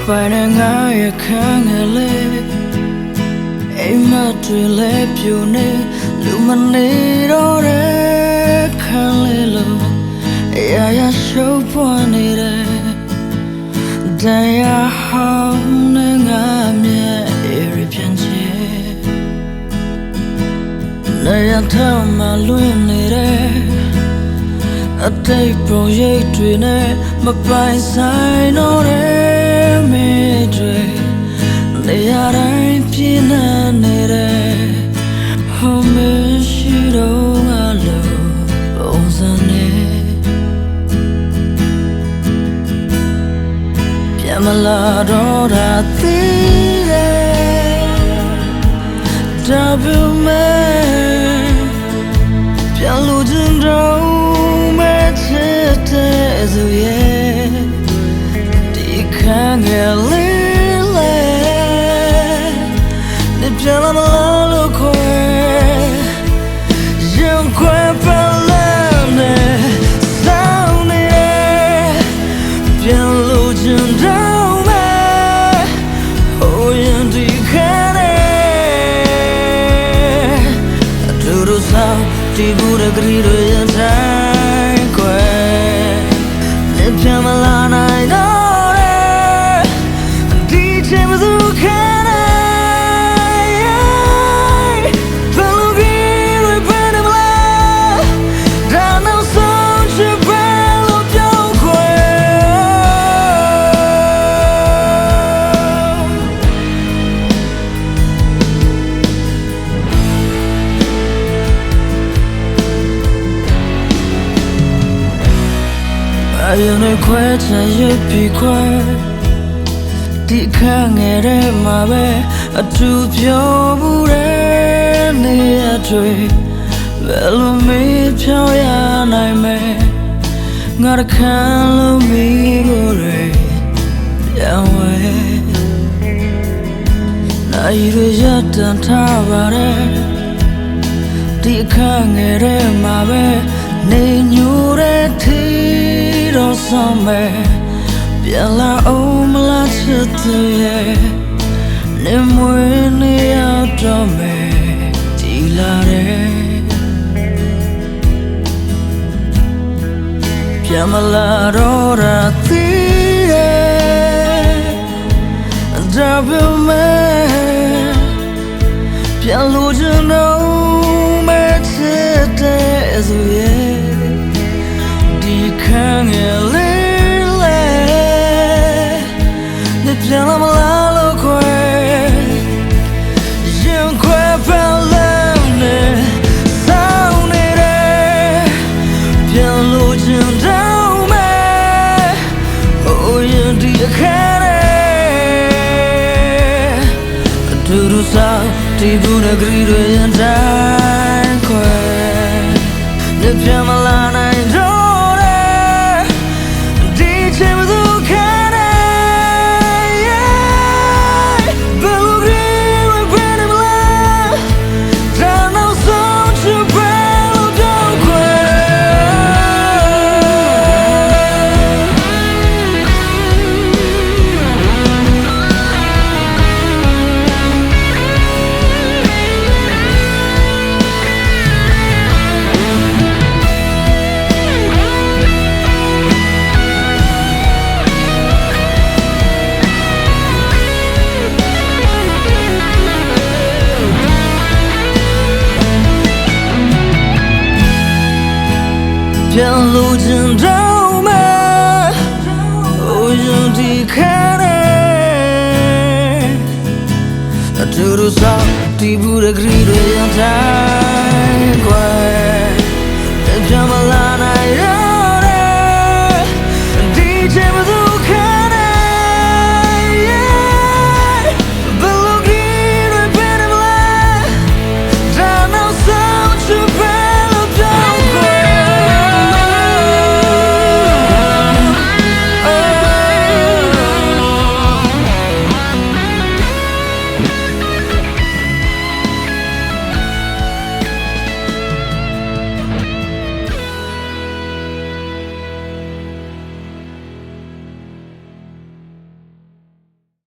ပိုင်နဲ့ငါရဲ့ခံငယ်လေးအိမ်မတွေလဲပြူနေလူမနေတော့တဲ့ခံလေးလို့အရာရာရှုပ်ပွားနေတယ်တရားဟောင်းနဲ့ငါမြဲအေးရပြန်ချေနေရထောင်မှလွင်နေတယ်အတိတ်ပုံရိပ်တွေနဲ့မပိုင်ဆိုင်တော့တဲ့မိတွေနေရာတိုင်းပြင်းနေတယ်ဟောမရှိတော့ငါလို့ပုံစံနဲ့ပြန်မလာတော့တာသိတယ်ဒါပေမဲ့ပြန်လို့ချင်တော့ဆိုရဲ့ဒီခံငယ်လေးလေနေပြန်လာမလားလို့ခွဲရင်ခွဲပလာနဲ့စောင်းနေပြန်လို့ချင်တော့မယ်ဟိုရင်ဒီခံနေအတူတူဆောင်ဒီဘူးတဲ့ကလေးတွေရင်တိုင်းခွဲပြန်မလာနိုင်တော့တဲ့ဒီချိန်မှသူခံနိုင်ဘယ်လိုကြီးတွေပဲနေမလားဒါနောက်ဆုံးချစ်ပဲလို့ပြောခွဲအရင်နဲ့ခွဲချင်ရပြီခွဲဒီခန့်ငယ်တဲ့မှာပဲအတူပြောဘူးတဲ့နေရတွေဘယ်လိုမေးဖြောင်းရနိုင်မယ်ငါတခံလို့မိကိုယ်တွေပြောင်းဝဲနိုင်ရရတန်ထားပါတယ်ဒီခန့်ငယ်တဲ့မှာပဲနေညူတဲ့ทีတော့ဆောင်မယ်ပြန်လာအောင်မလားချစ်သူရဲ့နေမွေးနေရတော့မယ်ဒီလာတယ်ပြန်မလာတော့တာသိတယ်ဒါပေမဲ့ပြန်လို့ချင်တော့မယ်ချစ်တဲ့ဆိုရဲ့ဒီခံငယ်လေးလေနေပြန်လာမလားလို့ခွဲရင်ခွဲပန်းနဲ့စောင်းနေတယ်ပြန်လို့ချင်တော့မယ်ဟိုရင်ဒီအခါနဲ့အတူတူဆောင်ဒီဘူးနဲ့ကလေးတွေရင်တိုင်းခွဲနေပြန်မလာနိုင်တော့ပြန်လို့ချင်တော့မယ်ဟိုရင်ဒီခံနေအတူတူဆောင်ဒီဘူးတဲ့ကလေးတွေရန်တိုင်းခွဲ